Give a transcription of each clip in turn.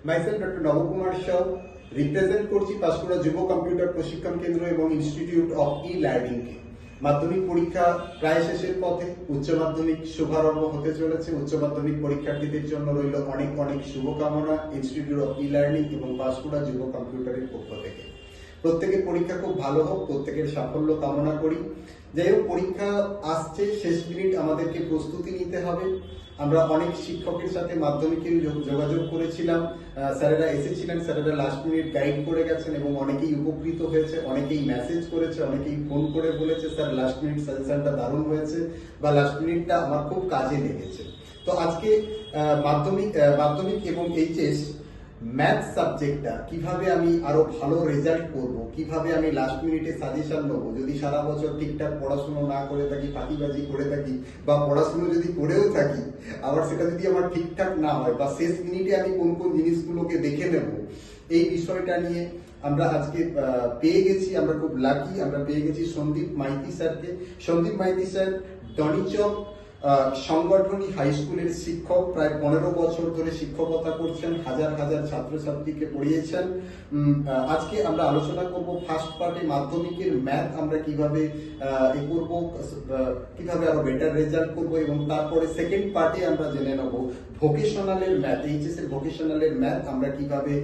Myself doctor Nabakumar Sau represent করছি পাঁশকুড়া যুব computer প্রশিক্ষণ কেন্দ্র এবং ইনস্টিটিউট অফ ই লার্নিং কে। মাধ্যমিক পরীক্ষা প্রায় শেষের পথে, উচ্চ মাধ্যমিক শুভারম্ভ হতে চলেছে। উচ্চ মাধ্যমিক পরীক্ষার্থীদের জন্য রইল অনেক অনেক শুভকামনা ইনস্টিটিউট অফ ই লার্নিং এবং পাঁশকুড়া যুব কম্পিউটারের পক্ষ থেকে। প্রত্যেকের পরীক্ষা খুব ভালো হোক, প্রত্যেকের সাফল্য কামনা করি। যাই হোক, পরীক্ষা আসছে, শেষ মিনিট আমাদেরকে প্রস্তুতি নিতে হবে। আমরা অনেক শিক্ষকের সাথে মাধ্যমিকের যোগাযোগ করেছিলাম, স্যারেরা এসেছিলেন, স্যারেরা লাস্ট মিনিট গাইড করে গেছেন এবং অনেকেই উপকৃত হয়েছে, অনেকেই মেসেজ করেছে, অনেকেই ফোন করে বলেছে স্যার লাস্ট মিনিট সাজেশনটা দারুণ হয়েছে বা লাস্ট মিনিটটা আমার খুব কাজে লেগেছে। তো আজকে মাধ্যমিক এবং এইচএস ম্যাথ সাবজেক্টটা কিভাবে আমি আরো ভালো রেজাল্ট করব, কিভাবে আমি লাস্ট মিনিটে সাজেশন নেবো, যদি সারা বছর ঠিকঠাক পড়াশুনো না করে থাকি, ফাঁকিবাজি করে থাকি, বা পড়াশুনো যদি করেও থাকি আবার সেটা যদি আমার ঠিকঠাক না হয়, বা শেষ মিনিটে আমি কোন কোন জিনিসগুলোকে দেখে নেব, এই বিষয়টা নিয়ে আমরা আজকে পেয়ে গেছি। আমরা খুব লাকি, আমরা পেয়ে গেছি সন্দীপ মাইতি স্যারকে। সন্দীপ মাইতি স্যার ডনিচক সংগঠনী হাই স্কুলের শিক্ষক, প্রায় 15 বছর ধরে শিক্ষকতা করছেন, হাজার হাজার ছাত্রছাত্রীকে পড়িয়েছেন। আজকে আমরা আলোচনা করব ফার্স্ট পার্টে মাধ্যমিকের ম্যাথ আমরা কিভাবে করব, কিভাবে আরো বেটার রেজাল্ট করব, এবং তারপরে সেকেন্ড পার্টে আমরা জেনে নেব ভোকেশনালের ম্যাথ, এইচএস এর ভোকেশনালের ম্যাথ আমরা কিভাবে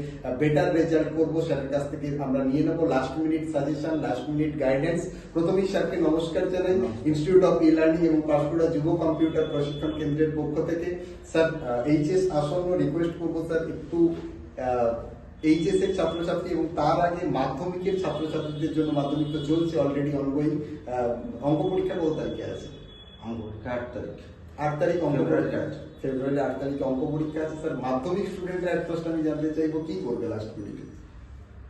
বেটার রেজাল্ট করব। স্যারের কাছ থেকে আমরা নিয়ে নেব last minute suggestion, last minute guidance. প্রথমেই স্যারকে নমস্কার জানাই ইনস্টিটিউট অফ ই লার্নিং এবং পাঁশকুড়া যুব কম্পিউটার প্রশিক্ষণ কেন্দ্রের পক্ষ থেকে। স্যার, এইচএস আসন্ন, রিকোয়েস্ট করবো স্যার একটু এইচএস এর ছাত্রছাত্রী এবং তার আগে মাধ্যমিকের ছাত্রছাত্রীদের জন্য, মাধ্যমিক তো চলছে অলরেডি অনগোয়িং, অঙ্ক পরীক্ষা কত তারিখে আছে? অঙ্ক পরীক্ষা 8 তারিখ অঙ্ক পরীক্ষা, ফেব্রুয়ারি 8 তারিখে অঙ্ক পরীক্ষা আছে। স্যার, মাধ্যমিক স্টুডেন্টরা এক ফার্স্ট আমি জানতে চাইবো কি করবে লাস্ট মিনিটে?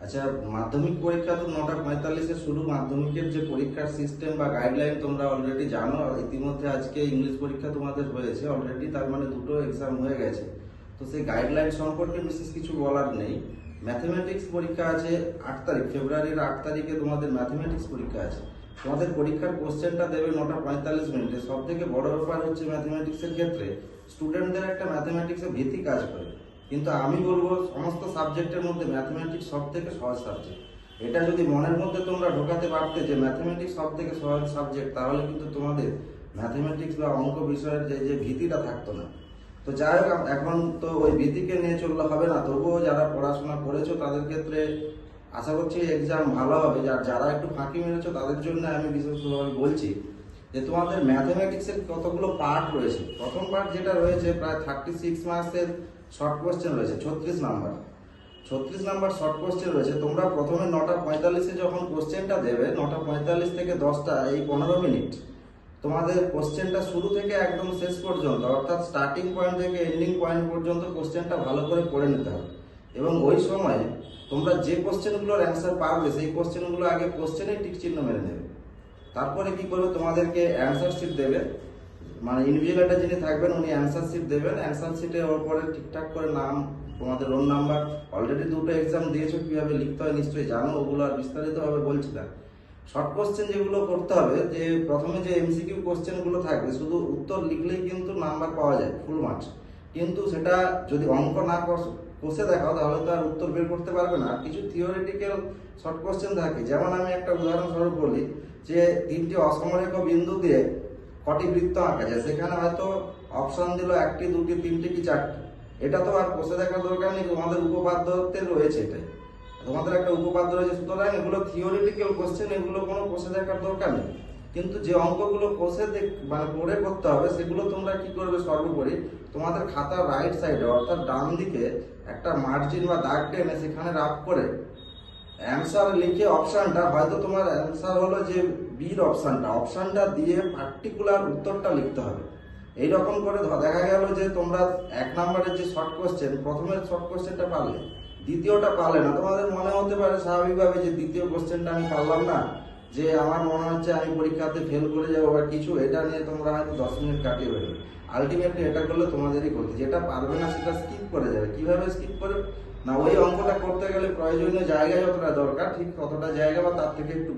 আচ্ছা, মাধ্যমিক পরীক্ষা তো 9:45-এ শুরু। মাধ্যমিকের যে পরীক্ষার সিস্টেম বা গাইডলাইন তোমরা অলরেডি জানো। ইতিমধ্যে আজকে ইংলিশ পরীক্ষা তোমাদের হয়েছে অলরেডি, তার মানে দুটো এক্সাম হয়ে গেছে। তো সেই গাইডলাইন সম্পর্কে বিশেষ কিছু বলার নেই। ম্যাথমেটিক্স পরীক্ষা আছে 8 তারিখ, ফেব্রুয়ারির 8 তারিখে তোমাদের ম্যাথমেটিক্স পরীক্ষা আছে। তোমাদের পরীক্ষার কোশ্চেনটা দেবে 9:45 সব থেকে বড় ব্যাপার হচ্ছে ম্যাথমেটিক্সের ক্ষেত্রে স্টুডেন্টদের একটা ম্যাথমেটিক্সের ভীতি কাজ করে, কিন্তু আমি বলবো সমস্ত সাবজেক্টের মধ্যে ম্যাথমেটিক্স সব থেকে সহজ সাবজেক্ট। এটা যদি মনের মধ্যে তোমরা ঢোকাতে পারতে যে ম্যাথমেটিক্স সব থেকে সহজ সাবজেক্ট, তাহলে কিন্তু তোমাদের ম্যাথমেটিক্স বা অঙ্ক বিষয়ের যে ভীতিটা থাকতো না। তো যাই হোক, এখন তো ওই ভীতিকে নিয়ে চললে হবে না। তবুও যারা পড়াশোনা করেছো তাদের ক্ষেত্রে আশা করছি এক্সাম ভালো হবে। যারা একটু ফাঁকি মেরেছো তাদের জন্য আমি বিশেষভাবে বলছি যে তোমাদের ম্যাথমেটিক্সের কতগুলো পার্ট রয়েছে। প্রথম পার্ট যেটা রয়েছে প্রায় 36 মার্কসের শর্ট কোশ্চেন রয়েছে, 36 নাম্বার শর্ট কোশ্চেন রয়েছে। তোমরা প্রথমে 9:45-এ যখন কোশ্চেনটা দেবে, 9:45 থেকে 10টা, এই 15 মিনিট তোমাদের কোশ্চেনটা শুরু থেকে একদম শেষ পর্যন্ত, অর্থাৎ স্টার্টিং পয়েন্ট থেকে এন্ডিং পয়েন্ট পর্যন্ত কোশ্চেনটা ভালো করে পড়ে নিতে হবে। এবং ওই সময় তোমরা যে কোশ্চেনগুলোর অ্যান্সার পারবে সেই কোশ্চেনগুলো আগে কোশ্চেনেই টিক চিহ্ন মেরে নেবে। তারপরে কি করবে, তোমাদেরকে অ্যান্সার শিট দেবে, মানে ইনভিজিলেটর যিনি থাকবেন উনি অ্যান্সার শিট দেবেন। অ্যান্সার শিটের ওপরে ঠিকঠাক করে নাম, তোমাদের রোল নাম্বার, অলরেডি দুটো এক্সাম দিয়েছো, কিভাবে লিখতে হয় নিশ্চয়ই জানো, ওগুলো আর বিস্তারিতভাবে বলছি না। শর্ট কোশ্চেন যেগুলো করতে হবে, যে প্রথমে যে এমসিকিউ কোশ্চেনগুলো থাকবে শুধু উত্তর লিখলেই কিন্তু নাম্বার পাওয়া যায় ফুল মার্কস, কিন্তু সেটা যদি অঙ্ক না কষে দেখাও তাহলে তো আর উত্তর বের করতে পারবে না। কিছু থিওরিটিক্যাল শর্ট কোশ্চেন থাকে, যেমন আমি একটা উদাহরণস্বরূপ বলি যে 3টি অসমরেখ বিন্দু দিয়ে কটি বৃত্ত আঁকা যায়, সেখানে হয়তো অপশন দিল 1টি, 2টি, 3টি কি 4টি। এটা তো আর কষে দেখার দরকার নেই, তোমাদের উপপাদ্যতে রয়েছে, এটাই তোমাদের একটা উপপাদ্য রয়েছে। সুতরাং এগুলো থিওরিটিক্যাল কোশ্চেন, এগুলো কোনো কষে দেখার দরকার নেই। কিন্তু যে অঙ্কগুলো কষে মানে পড়ে করতে হবে, সেগুলো তোমরা কি করবে, সর্বোপরি তোমাদের খাতার রাইট সাইডে অর্থাৎ ডান দিকে একটা মার্জিন বা দাগ টেনে সেখানে রাফ করে অ্যান্সার লিখে অপশনটা, হয়তো তোমার অ্যান্সার হলো যে বির অপশনটা দিয়ে পার্টিকুলার উত্তরটা লিখতে হবে। এইরকম করে দেখা গেল যে তোমরা 1 নম্বরের যে শর্ট কোশ্চেন, প্রথমের শর্ট কোশ্চেনটা পারলে, দ্বিতীয়টা পারলে না। তোমাদের মনে হতে পারে স্বাভাবিকভাবে যে দ্বিতীয় কোশ্চেনটা আমি পারলাম না, যে আমার মনে হচ্ছে আমি পরীক্ষাতে ফেল করে যাবো বা কিছু, এটা নিয়ে তোমরা হয়তো 10 মিনিট কাটিয়ে বেরোবে। আলটিমেটলি এটা করলে তোমাদেরই ক্ষতি। যেটা পারবে না সেটা স্কিপ করে যাবে। কিভাবে স্কিপ করে না, ওই অঙ্কটা করতে গেলে প্রয়োজনীয় জায়গায় যতটা দরকার ঠিক ততটা জায়গা বা তার থেকে একটু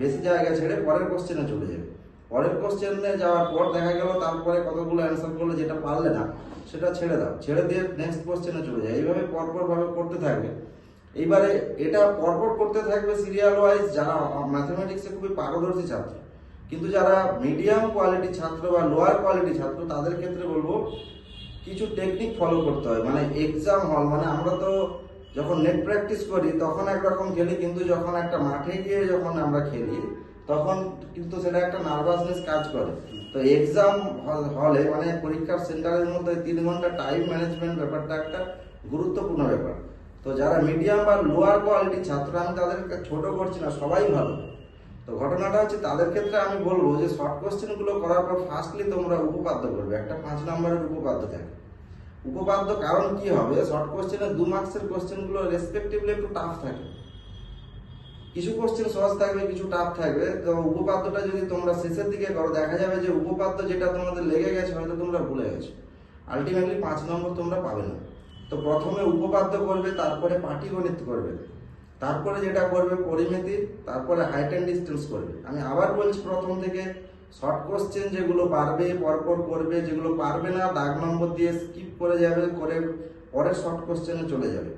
বেশি জায়গা ছেড়ে পরের কোশ্চেনে চলে যাবে। পরের কোশ্চেনে যাওয়ার পর দেখা গেল তারপরে কতগুলো অ্যান্সার করলে যেটা পারলে না সেটা ছেড়ে দাও, ছেড়ে দিয়ে নেক্সট কোশ্চেনে চলে যায়। এইভাবে পরপর ভাবে করতে থাকবে। এইবারে এটা পরপর করতে থাকবে সিরিয়াল ওয়াইজ যারা ম্যাথমেটিক্সে খুবই পারদর্শী ছাত্র। কিন্তু যারা মিডিয়াম কোয়ালিটি ছাত্র বা লোয়ার কোয়ালিটি ছাত্র তাদের ক্ষেত্রে বলবো কিছু টেকনিক ফলো করতে হয়। মানে এক্সাম হল, মানে আমরা তো যখন নেট প্র্যাকটিস করি তখন একরকম খেলি, কিন্তু যখন একটা মাঠে গিয়ে যখন আমরা খেলি তখন কিন্তু সেটা একটা নার্ভাসনেস কাজ করে। তো এক্সাম হলে মানে পরীক্ষার সেন্টারের মধ্যে 3 ঘন্টা টাইম ম্যানেজমেন্ট ব্যাপারটা একটা গুরুত্বপূর্ণ ব্যাপার। তো যারা মিডিয়াম বা লোয়ার কোয়ালিটি ছাত্র, আমি তাদেরকে ছোট করছি না, সবাই ভালো। তো ঘটনাটা হচ্ছে তাদের ক্ষেত্রে আমি বলবো যে শর্ট কোশ্চেনগুলো করার পর ফার্স্টলি তোমরা উপপাদ্য করবে। একটা 5 নম্বরের উপপাদ্য থাকে। উপপাদ্য কারণ কি হবে, শর্ট কোশ্চেনে 2 মার্কসের কোশ্চেনগুলো রেসপেক্টিভলি একটু টাফ থাকে। কিছু কোশ্চেন সহজ থাকবে, কিছু টাফ থাকবে। তো উপপাদ্যটা যদি তোমরা শেষের দিকে করো দেখা যাবে যে উপপাদ্য যেটা তোমাদের লেগে গেছে হয়তো তোমরা ভুলে গেছো, আলটিমেটলি 5 নম্বর তোমরা পাবে না। তো প্রথমে উপপাদ্য করবে, তারপরে পাটিগণিত করবে, তারপরে যেটা করবে পরিমিতি, তারপরে হাইট অ্যান্ড ডিস্টেন্স করবে। আমি আবার বলছি প্রথম থেকে, শর্ট কোশ্চেন যেগুলো পারবে পরপর করবে, যেগুলো পারবে না দাগ নম্বর দিয়ে স্কিপ করে যাবে, করে পরের শর্ট কোশ্চেনে চলে যাবে।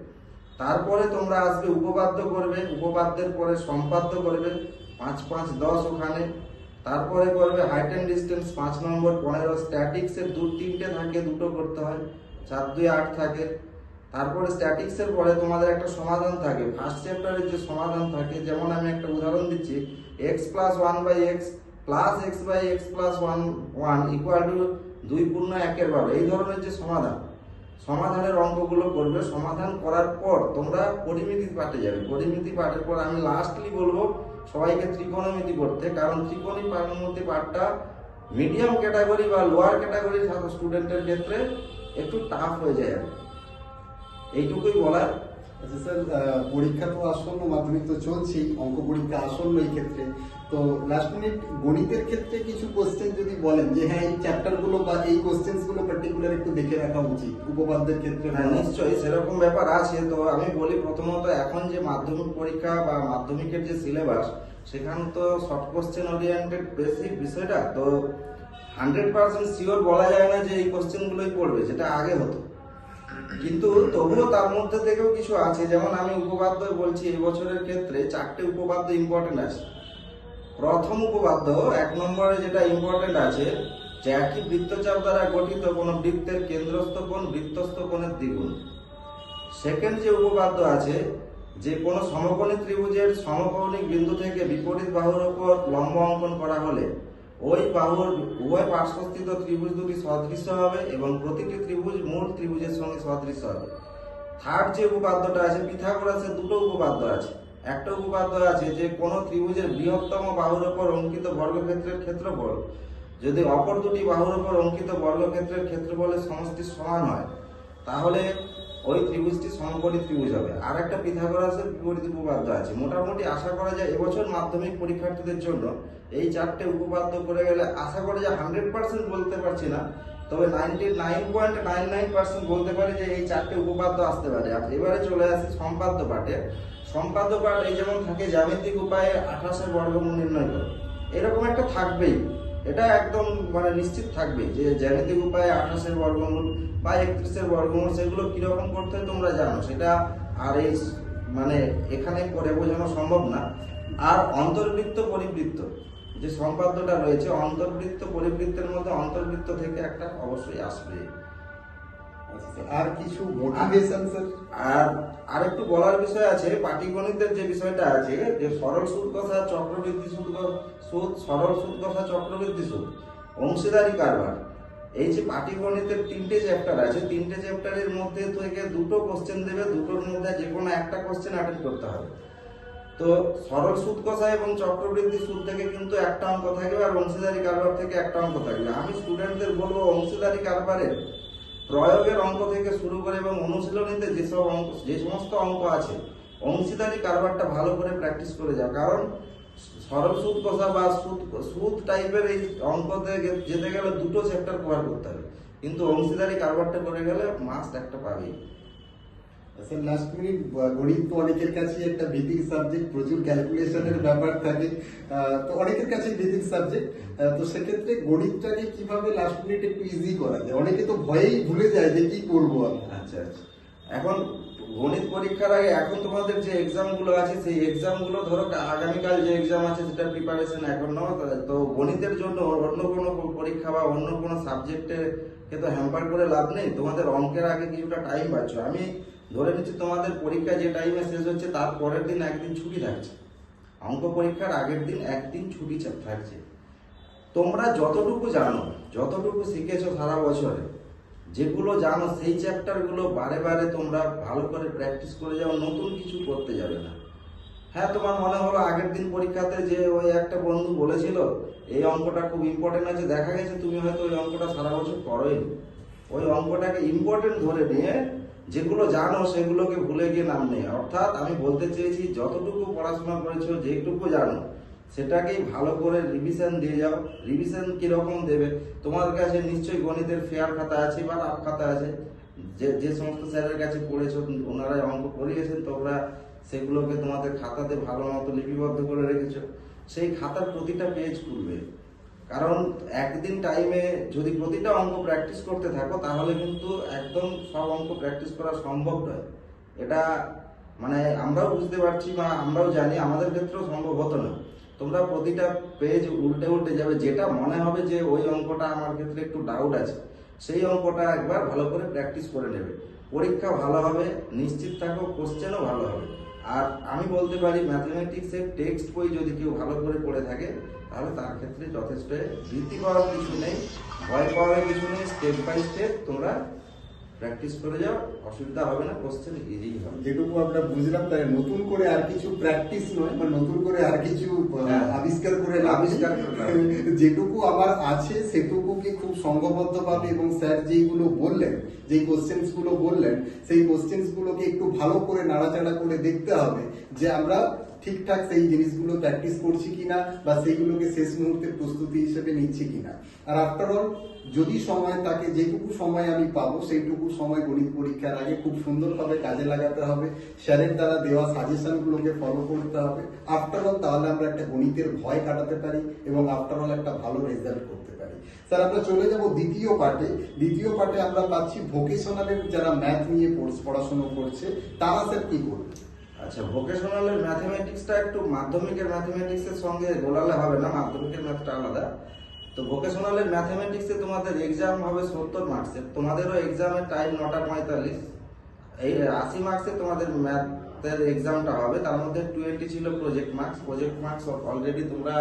তারপরে তোমরা আসবে উপপাদ্য করবে, উপপাদ্যের পরে সম্পাদ্য করবে 5 5 10 ওখানে। তারপরে করবে হাইট অ্যান্ড ডিস্টেন্স 5 নম্বর 15। স্ট্যাটিক্সের 3টে থাকে, 2টো করতে হয়, 4 2 8 থাকে। তারপরে স্ট্যাটিক্সের পরে তোমাদের একটা সমাধান থাকে, ফার্স্ট চ্যাপ্টারের যে সমাধান থাকে, যেমন আমি একটা উদাহরণ দিচ্ছি, x + 1/x + x/x + 1 = 2 পূর্ণ 1 বার। এই ধরনের যে সমাধানের অঙ্কগুলো করবে। সমাধান করার পর তোমরা পরিমিতি পাঠে যাবে। পরিমিতি পাঠের পর আমি লাস্টলি বলবো সবাইকে ত্রিকোণমিতি করতে, কারণ ত্রিকোণমিতি পাঠটা মিডিয়াম ক্যাটাগরি বা লোয়ার ক্যাটাগরির স্টুডেন্টের ক্ষেত্রে একটু টাফ হয়ে যায়। এইটুকুই বলার। আচ্ছা স্যার, পরীক্ষা তো আসন্ন, মাধ্যমিক তো চলছেই, অঙ্ক পরীক্ষা আসন্ন। এই ক্ষেত্রে তো লাস্ট মিনিট গণিতের ক্ষেত্রে কিছু কোশ্চেন যদি বলেন যে হ্যাঁ এই চ্যাপ্টারগুলো বা এই কোশ্চেন্সগুলো পার্টিকুলার একটু দেখে রাখা উচিত উপপাদ্যের ক্ষেত্রে। হ্যাঁ নিশ্চয়ই সেরকম ব্যাপার আছে। তো আমি বলি প্রথমত, এখন যে মাধ্যমিক পরীক্ষা বা মাধ্যমিকের যে সিলেবাস, সেখানে তো শর্ট কোশ্চেন ওরিয়েন্টেড বেসিক বিষয়টা, তো 100% শিওর বলা যায় না যে এই কোশ্চেনগুলোই পড়বে, যেটা আগে হতো। কিন্তু তবুও তার মধ্যে থেকেও কিছু আছে, যেমন আমি উপপাদ্য বলছি, এই বছরের ক্ষেত্রে 4টে উপপাদ্য ইম্পর্টেন্ট আছে। প্রথম উপপাদ্য 1 নম্বরে যেটা ইম্পর্টেন্ট আছে, যে একই বৃত্তচাপ দ্বারা গঠিত কোন বৃত্তের কেন্দ্রস্থ কোণ বৃত্তস্থ কোণের দ্বিগুণ। সেকেন্ড যে উপপাদ্য আছে, যে কোনো সমকোণী ত্রিভুজের সমকৌণিক বিন্দু থেকে বিপরীত বাহুর উপর লম্ব অঙ্কন করা হলে ওই বাহুর উভয় পার্শ্বস্থিত ত্রিভুজ দুটি সদৃশ্য হবে এবং প্রতিটি ত্রিভুজ মূল ত্রিভুজের সঙ্গে সদৃশ্য হবে। থার্ড যে উপপাদ্যটা আছে, পিথাগোরাসের 2টো উপপাদ্য আছে। একটা উপপাদ্য আছে যে কোনো ত্রিভুজের বৃহত্তম বাহুর উপর অঙ্কিত বর্গক্ষেত্রের ক্ষেত্রফল যদি অপর দুটি বাহুর উপর অঙ্কিত বর্গক্ষেত্রের ক্ষেত্রফলের সমষ্টি সমান হয়, তাহলে ওই ত্রিভুজটি সমকোণী ত্রিভুজ হবে। আর একটা পিথাগোরাসের বিপরীত উপপাদ্য আছে। মোটামুটি আশা করা যায় এবছর মাধ্যমিক পরীক্ষার্থীদের জন্য এই 4টে উপপাদ্য করে গেলে আশা করা যায় 100% বলতে পারছি না, তবে 99.99% বলতে পারি যে এই 4টে উপপাদ্য আসতে পারে। আর এবারে চলে আসি সম্পাদ্য পাঠে। সম্পাদ্য পাঠ এই যেমন থাকে জ্যামিতিক উপায়ে 28 বর্গমূল নির্ণয় করো, এরকম একটা থাকবেই। এটা একদম মানে নিশ্চিত থাকবে যে জ্যামিতিক উপায়ে 28 বর্গমূল বা 31 বর্গমূল, সেগুলো কিরকম করতে হয় তোমরা জানো, সেটা আর এই মানে এখানে করে বোঝানো সম্ভব না। আর অন্তর্বৃত্ত পরিবৃত্ত যে সম্পাদ্যটা রয়েছে, অন্তর্বৃত্ত পরিবৃত্তের মধ্যে অন্তর্বৃত্ত থেকে একটা অবশ্যই আসবে। আর কিছু মোটিভেশন স্যার? আর একটু বলার বিষয় আছে, পাটিগণিতের যে বিষয়টা আছে, যে সরল সুদ কথা, চক্রবৃদ্ধি সুদ, সরল সুদ কথা, চক্রবৃদ্ধি সুদ, অংশীদারি কারবার, এই যে পাটিগণিতের 3টে চ্যাপ্টার আছে, 3টে চ্যাপ্টারের মধ্যে থেকে 2টো কোশ্চেন দেবে, 2টোর মধ্যে যে কোনো একটা কোশ্চেন অ্যাটেন্ড করতে হবে। তো সরল সুদ কথা এবং চক্রবৃদ্ধি সুদ থেকে কিন্তু একটা অঙ্ক থাকবে, আর অংশীদারি কারবার থেকে একটা অঙ্ক থাকবে। আমি স্টুডেন্টদের বলবো অংশীদারি কারবারের প্রয়োগের অঙ্ক থেকে শুরু করে এবং অনুশীলনীতে যে সমস্ত অঙ্ক আছে, অংশীদারি কারবারটা ভালো করে প্র্যাকটিস করে যাও। কারণ সরল সুদ কষা বা সুদ টাইপের এই অঙ্কতে যেতে গেলে 2টো চ্যাপ্টার কভার করতে হবে, কিন্তু অংশীদারি কারবারটা করে গেলে মাস্ট একটা পাবেই। স্যার লাস্ট মিনিট গণিত তো অনেকের কাছে একটা বেসিক সাবজেক্ট, প্রচুর ক্যালকুলেশনের ব্যাপার থাকে, তো অনেকের কাছে বেসিক সাবজেক্ট। তো সেক্ষেত্রে গণিতটাকে কিভাবে লাস্ট মিনিট একটু ইজি করা যায়? অনেকে তো ভয়েই ভুলে যায় যে কি করবো আমি। আচ্ছা আচ্ছা, এখন গণিত পরীক্ষার আগে এখন তোমাদের যে এক্সাম গুলো আছে সেই এক্সাম গুলো ধরো আগামীকাল যে এক্সাম আছে সেটা প্রিপারেশন এখন নাও। তো গণিতের জন্য অন্য কোনো পরীক্ষা বা অন্য কোনো সাবজেক্টে কে তো হ্যাম্পার করে লাভ নেই। তোমাদের অঙ্কের আগে কিছুটা টাইম পাচ্ছ। আমি ধরে নিচ্ছি তোমাদের পরীক্ষা যে টাইমে শেষ হচ্ছে তার পরের দিন একদিন ছুটি থাকছে, অঙ্ক পরীক্ষার আগের দিন একদিন ছুটি থাকছে। তোমরা যতটুকু জানো, যতটুকু শিখেছো সারা বছরে, যেগুলো জানো সেই চ্যাপ্টারগুলো বারে বারে তোমরা ভালো করে প্র্যাকটিস করে যাও, নতুন কিছু করতে যাবে না। হ্যাঁ, তোমার মনে হলো আগের দিন পরীক্ষাতে যে ওই একটা বন্ধু বলেছিল এই অঙ্কটা খুব ইম্পর্টেন্ট আছে, দেখা গেছে তুমি হয়তো ওই অঙ্কটা সারা বছর করোই। ওই অঙ্কটাকে ইম্পর্টেন্ট ধরে নিয়ে যেগুলো জানো সেগুলোকে ভুলে গিয়ে নাম নেই। অর্থাৎ আমি বলতে চেয়েছি যতটুকু পড়াশোনা করেছো, যেটুকু জানো সেটাকেই ভালো করে রিভিশন দিয়ে যাও। রিভিশন কিরকম দেবে? তোমার কাছে নিশ্চয়ই গণিতের ফেয়ার খাতা আছে বা রাফ খাতা আছে, যে যে সমস্ত স্যারের কাছে পড়েছো ওনারা অঙ্ক করিয়েছেন, তোমরা সেগুলোকে তোমাদের খাতাতে ভালো মতো লিপিবদ্ধ করে রেখেছো। সেই খাতার প্রতিটা পেজ খুলবে, কারণ একদিন টাইমে যদি প্রতিটা অঙ্ক প্র্যাকটিস করতে থাকো তাহলে কিন্তু একদম সব অঙ্ক প্র্যাকটিস করা সম্ভব নয়। এটা মানে আমরাও বুঝতে পারছি বা আমরাও জানি, আমাদের ক্ষেত্রেও সম্ভব হতো না। তোমরা প্রতিটা পেজ উল্টে উল্টে যাবে, যেটা মনে হবে যে ওই অঙ্কটা আমার ক্ষেত্রে একটু ডাউট আছে সেই অঙ্কটা একবার ভালো করে প্র্যাকটিস করে নেবে। পরীক্ষা ভালো হবে, নিশ্চিত থাকো, কোশ্চেনও ভালো হবে। আর আমি বলতে পারি ম্যাথমেটিক্সের টেক্সট বই যদি কেউ ভালো করে পড়ে থাকে তাহলে তার ক্ষেত্রে যথেষ্ট। ভীতি পাওয়ার কিছু নেই, ভয় পাওয়ার কিছু নেই। স্টেপ বাই স্টেপ তোমরা প্র্যাকটিস করে যাও, অসুবিধা হবে না, কোশ্চেন ইজি হবে। যেটুকু আমরা বুঝলাম তাই নতুন করে আর কিছু প্র্যাকটিস নয় বা নতুন করে আর কিছু আবিষ্কার করে আবিষ্কার করে লাভ নেই। যেটুকু আমার আছে সেটুকুকে খুব সংঘবদ্ধ ভাবে এবং স্যার যেইগুলো বললেন, যেই কোশ্চেন্স গুলো বললেন, সেই কোশ্চেন্স গুলোকে একটু ভালো করে নাড়াচাড়া করে দেখতে হবে যে আমরা ঠিকঠাক সেই জিনিসগুলো প্র্যাকটিস করছি কিনা বা সেইগুলোকে শেষ মুহূর্তে প্রস্তুতি হিসেবে নিচ্ছি কিনা। আর আফটার অল যদি সময় থাকে, যেটুকু সময় আমি পাবো সেইটুকু সময় গণিত পরীক্ষার আগে খুব সুন্দরভাবে কাজে লাগাতে হবে, স্যারের দ্বারা দেওয়া সাজেশনগুলোকে ফলো করতে হবে। আফটার অল তাহলে আমরা একটা গণিতের ভয় কাটাতে পারি এবং আফটার অল একটা ভালো রেজাল্ট করতে পারি। স্যার আমরা চলে যাব দ্বিতীয় পার্টে। দ্বিতীয় পার্টে আমরা পাচ্ছি ভোকেশনালের যারা ম্যাথ নিয়ে পড়াশোনা করছে তারা স্যার কি করবে? আচ্ছা, ভোকেশনালের ম্যাথমেটিক্সটা একটু মাধ্যমিকের ম্যাথমেটিক্সের সঙ্গে গোলালে হবে না, মাধ্যমিকের ম্যাথটা আলাদা। তো ভোকেশনালের ম্যাথমেটিক্সে তোমাদের এক্সাম হবে 70 মার্কসের। তোমাদেরও এক্সামের টাইম 9:45। এই 80 মার্কসে তোমাদের ম্যাথের এক্সামটা হবে। তার মধ্যে 20 ছিল project marks. Project marks already তোমরা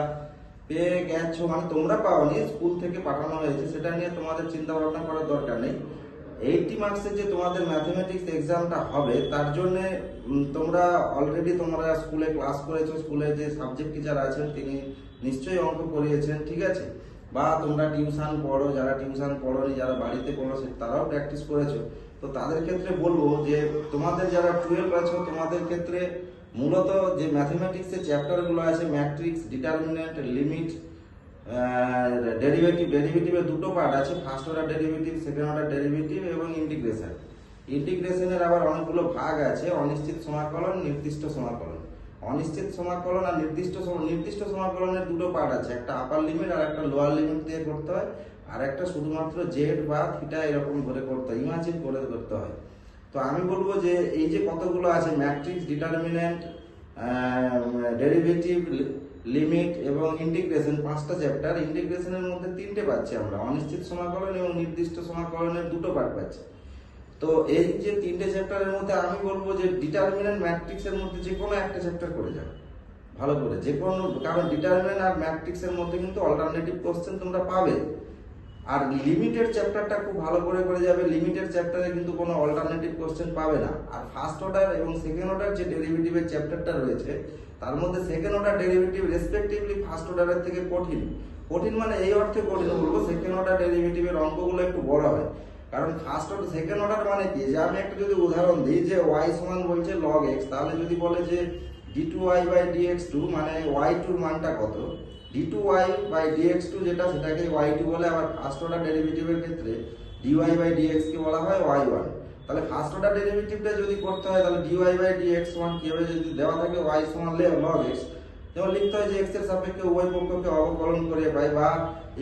পেয়ে গেছো, মানে তোমরা পাওনি, স্কুল থেকে পাঠানো হয়েছে, সেটা নিয়ে তোমাদের চিন্তা ভাবনা করার দরকার নেই। 80 মার্কসের যে তোমাদের ম্যাথমেটিক্স এক্সামটা হবে তার জন্য তোমরা অলরেডি তোমরা স্কুলে ক্লাস করেছো, স্কুলে যে সাবজেক্ট টিচার আছেন তিনি নিশ্চয়ই অঙ্ক করিয়েছেন, ঠিক আছে? বা তোমরা টিউশন পড়ো, যারা টিউশন পড়োনি, যারা বাড়িতে পড়ো তারাও প্র্যাকটিস করেছো। তো তাদের ক্ষেত্রে বলবো যে তোমাদের যারা 12 আছো তোমাদের ক্ষেত্রে মূলত যে ম্যাথমেটিক্সের চ্যাপ্টারগুলো আছে, ম্যাট্রিক্স, ডিটারমিনেন্ট, লিমিট, ডেরিভেটিভের দুটো পার্ট আছে, first order derivative, second order derivative এবং ইন্টিগ্রেশন। ইন্টিগ্রেশনের আবার অনেকগুলো ভাগ আছে, অনিশ্চিত সমাকলন, নির্দিষ্ট সমাকলন। অনিশ্চিত সমাকলন আর নির্দিষ্ট সমাকলনের দুটো পার্ট আছে, একটা আপার লিমিট আর একটা লোয়ার লিমিট দিয়ে করতে হয়, আর একটা শুধুমাত্র জেড বা থিটা এরকম করে করতে হয়, ইমাজিন করে করতে হয়। তো আমি বলবো যে এই যে কতগুলো আছে ম্যাট্রিক্স, ডিটারমিনেন্ট, ডেরিভেটিভ, লিমিট এবং ইন্টিগ্রেশন, 5টা চ্যাপ্টার। ইন্টিগ্রেশনের মধ্যে 3টে পাচ্ছি আমরা, অনিশ্চিত সমাকলন এবং নির্দিষ্ট সমাকলনের দুটো পার্ট পাচ্ছি। তো এই যে 3টে চ্যাপ্টারের মধ্যে আমি বলবো যে ডিটারমিনেন্ট, ম্যাট্রিক্সের মধ্যে যে কোনো একটা চ্যাপ্টার করে যাও ভালো করে, যে কোনো, কারণ ডিটারমিনেন্ট আর ম্যাট্রিক্সের মধ্যে কিন্তু অল্টারনেটিভ কোশ্চেন তোমরা পাবে। আর লিমিটেড চ্যাপ্টারটা খুব ভালো করে যাবে, লিমিটেড চ্যাপ্টারে কিন্তু কোনো অল্টারনেটিভ কোশ্চেন পাবে না। আর ফার্স্ট অর্ডার এবং সেকেন্ড অর্ডার যে ডেরিভেটিভের চ্যাপ্টারটা রয়েছে তার মধ্যে second order derivative respectively first অর্ডারের থেকে কঠিন। কঠিন মানে এই অর্থে কঠিন বলবো, সেকেন্ড অর্ডার ডেরিভেটিভের অঙ্কগুলো একটু বড় হয়। কারণ ফার্স্ট অর্ডার, সেকেন্ড অর্ডার মানে কি, যে আমি একটা যদি উদাহরণ দিই যে y সমান বলছে log x, তাহলে যদি বলে যে d2y বাই dx2 মানে y2 এর মানটা কত, d2y বাই dx2 যেটা সেটাকে y2 বলে। আবার ফার্স্ট অর্ডার ডেরিভেটিভের ক্ষেত্রে dy বাই dx কে বলা হয় y1। তাহলে ফার্স্ট অর্ডার ডেরিভেটিভটা যদি করতে হয় তাহলে dy বাই dx1 কিভাবে যদি দেওয়া থাকে y সমান log x, যেমন লিখতে হয় যে x এর সাপেক্ষে উভয় পক্ষকে অবকলন করে পাই, বা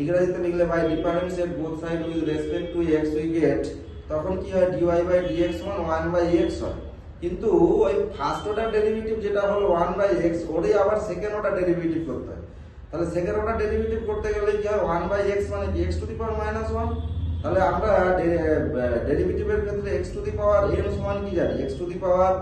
ইংরেজিতে লিখলে by differentiate both side with respect to x we get, তখন কি হয় dy বাই dx সমান 1 বাই x হয়। কিন্তু ওই ফার্স্ট অর্ডার ডেরিভেটিভ যেটা হলো 1 বাই x, ওরই আবার সেকেন্ড অর্ডার ডেরিভেটিভ করতে হয়। তাহলে সেকেন্ড অর্ডার ডেরিভেটিভ করতে গেলে কি হয় 1 বাই x মানে কি x to the power minus 1। তাহলে আমরা ডেরিভেটিভের ক্ষেত্রে x to the power n সমান কি জানি, x to the power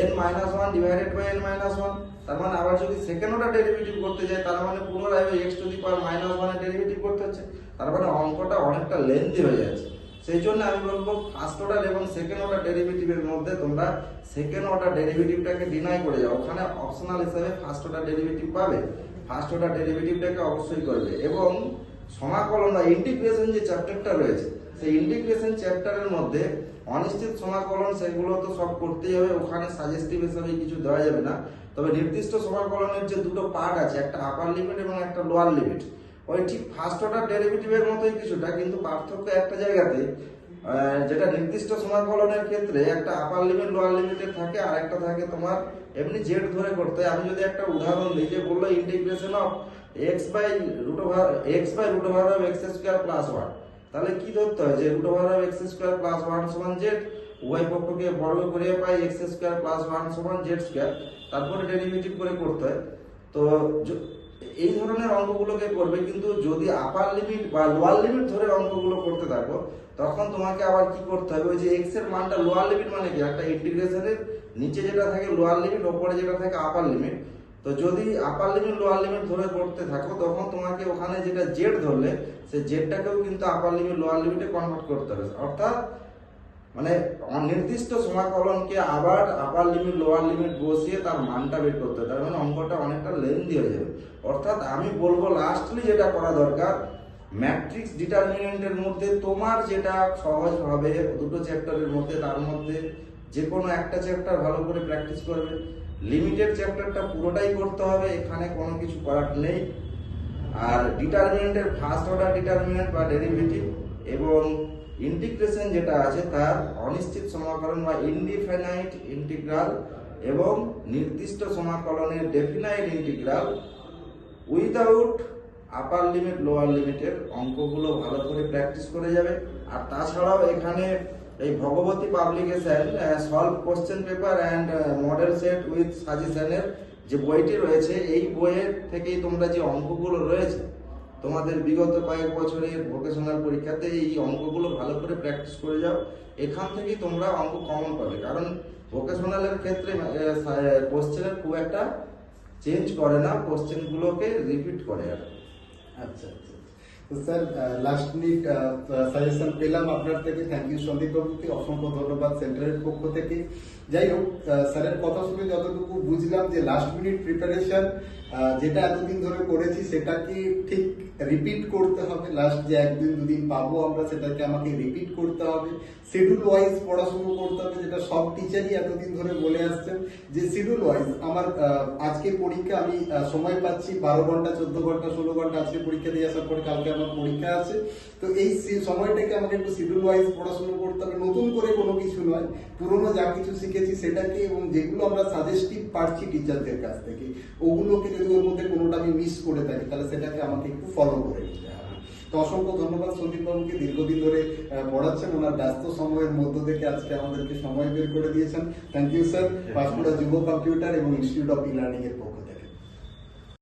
n minus 1 divided by n minus 1। তার মানে আবার যদি সেকেন্ড অর্ডার ডেরিভেটিভ করতে যাই তার মানে পুনরায় ওই x to the power minus 1 এর ডেরিভেটিভ করতে হচ্ছে। তার মানে অঙ্কটা অনেকটা লেন্থি হয়ে যাচ্ছে। সেই জন্য আমি বলবো ফার্স্ট অর্ডার এবং সেকেন্ড অর্ডার ডেরিভেটিভের মধ্যে তোমরা সেকেন্ড অর্ডার ডেরিভেটিভটাকে ডিনাই করে যাও, ওখানে অপশনাল হিসেবে ফার্স্ট অর্ডার ডেরিভেটিভ পাবে, ফার্স্ট অর্ডার ডেরিভেটিভটাকে অবশ্যই করবে। এবং সমাকলন বা ইন্টিগ্রেশন যে চ্যাপ্টারটা রয়েছে সেই ইন্টিগ্রেশন চ্যাপ্টারের মধ্যে অনিশ্চিত সমাকলন সেগুলো তো সব করতেই হবে, ওখানে সাজেস্টিভ হিসেবে কিছু দেওয়া যাবে না। তবে নির্দিষ্ট সমাকলনের যে দুটো পার্ট আছে, একটা আপার লিমিট এবং একটা লোয়ার লিমিট, ওই ঠিক ফার্স্ট অর্ডার ডেরিভেটিভের মতোই কিছুটা, কিন্তু পার্থক্য একটা জায়গাতে, যেটা নির্দিষ্ট সমাকলনের ক্ষেত্রে একটা আপার লিমিট লোয়ার লিমিটের থাকে, আর একটা থাকে তোমার এমনি জেড ধরে করতে হয়। আমি যদি একটা উদাহরণ দিই, যে বললো integration of x by root over of x square plus 1, তাহলে কি ধরতে হয় যে root over of x square plus 1 সমান z, উভয় পক্ষকে বর্গ করে পাই x স্কয়ার প্লাস 1 সমান z স্কয়ার, তারপরে ডেরিভেটিভ করে করতে হয়। তো এই ধরনের অঙ্কগুলোকে করবে, কিন্তু যদি আপার লিমিট বা লোয়ার লিমিট ধরে অঙ্কগুলো করতে থাকো তখন তোমাকে আবার কি করতে হবে, ওই যে x এর মানটা লোয়ার লিমিট মানে কি, একটা ইন্টিগ্রেশনের নিচে যেটা থাকে লোয়ার লিমিট, ওপরে যেটা থাকে আপার লিমিট। তো যদি আপার লিমিট লোয়ার লিমিট ধরে করতে থাকো তখন তোমাকে ওখানে যেটা জেড ধরলে সেই জেডটাকেও কিন্তু আপার লিমিট লোয়ার লিমিটে কনভার্ট করতে হবে, অর্থাৎ মানে অনির্দিষ্ট সমাকলনকে আবার আপার লিমিট লোয়ার লিমিট বসিয়ে তার মানটা বের করতে হবে। তার মানে অঙ্কটা অনেকটা লেন্থি হয়ে যাবে। অর্থাৎ আমি বলবো লাস্টলি যেটা করা দরকার, ম্যাট্রিক্স ডিটারমিনেন্টের মধ্যে তোমার যেটা সহজ হবে দুটো চ্যাপ্টারের মধ্যে, তার মধ্যে যে কোনো একটা চ্যাপ্টার ভালো করে প্র্যাকটিস করবে। লিমিটেড চ্যাপ্টারটা পুরোটাই করতে হবে, এখানে কোনো কিছু করার নেই। আর ডিটারমিনেন্টের ফার্স্ট অর্ডার ডিটারমিনেন্ট বা ডেরিভেটিভ এবং ইন্টিগ্রেশন যেটা আছে তার অনিশ্চিত সমাকলন বা ইনডিফিনাইট ইন্টিগ্রাল এবং নির্দিষ্ট সমাকলনের definite integral without upper limit lower লিমিটের অঙ্কগুলো ভালো করে প্র্যাকটিস করে যাবে। আর তাছাড়াও এখানে এই Bhagabati publication solve question paper and model set with সাজেশনের যে বইটি রয়েছে, এই বইয়ের থেকেই তোমরা যে অঙ্কগুলো রয়েছে তোমাদের বিগত কয়েক বছরের ভোকেশনাল পরীক্ষাতে এই অঙ্কগুলো ভালো করে প্র্যাকটিস করে যাও, এখান থেকেই তোমরা অঙ্ক কমন পাবে। কারণ ভোকেশনালের ক্ষেত্রে কোশ্চেনের খুব একটা চেঞ্জ করে না, কোশ্চেনগুলোকে রিপিট করে আর। আচ্ছা আচ্ছা, তো স্যার লাস্ট মিনিট সাজেশন পেলাম আপনার থেকে, থ্যাংক ইউ সন্দীপ বাবুকে, অসংখ্য ধন্যবাদ সেন্টারের পক্ষ থেকে। যাই হোক, স্যারের কথা শুনে যতটুকু বুঝলাম যে লাস্ট মিনিট প্রিপারেশন যেটা এতদিন ধরে করেছি সেটাকে ঠিক রিপিট করতে হবে, লাস্ট যে একদিন দুদিন পাবো আমরা সেটাকে আমাকে রিপিট করতে হবে, শিডিউল ওয়াইজ পড়াশুনো করতে হবে, যেটা সব টিচারই এতদিন ধরে বলে আসছেন যে শিডিউল ওয়াইজ আমার আজকে পরীক্ষা, আমি সময় পাচ্ছি 12 ঘন্টা 14 ঘন্টা 16 ঘন্টা, আজকে পরীক্ষা দিয়ে আসার পরে কালকে আমার পরীক্ষা আছে, তো এই সময়টাকে আমাকে একটু শিডিউল ওয়াইজ পড়াশুনো করতে হবে, নতুন করে কোনো কিছু নয়, পুরোনো যা কিছু শিখেছি সেটাকে, এবং যেগুলো আমরা সাজেস্টিভ পাচ্ছি টিচারদের কাছ থেকে ওগুলোকে যদি ওর মধ্যে কোনোটা আমি মিস করে থাকি তাহলে সেটাকে আমাকে একটু ফলো করে নিতে হবে। তো অসংখ্য ধন্যবাদ সন্দীপ বাবুকে, দীর্ঘদিন ধরে পড়াচ্ছেন, ওনার ব্যস্ত সময়ের মধ্য থেকে আজকে আমাদেরকে সময় বের করে দিয়েছেন। থ্যাংক ইউ স্যার, পাঁশকুড়া যুব কম্পিউটার এবং ইনস্টিটিউট অফ ই লার্নিং এর পক্ষ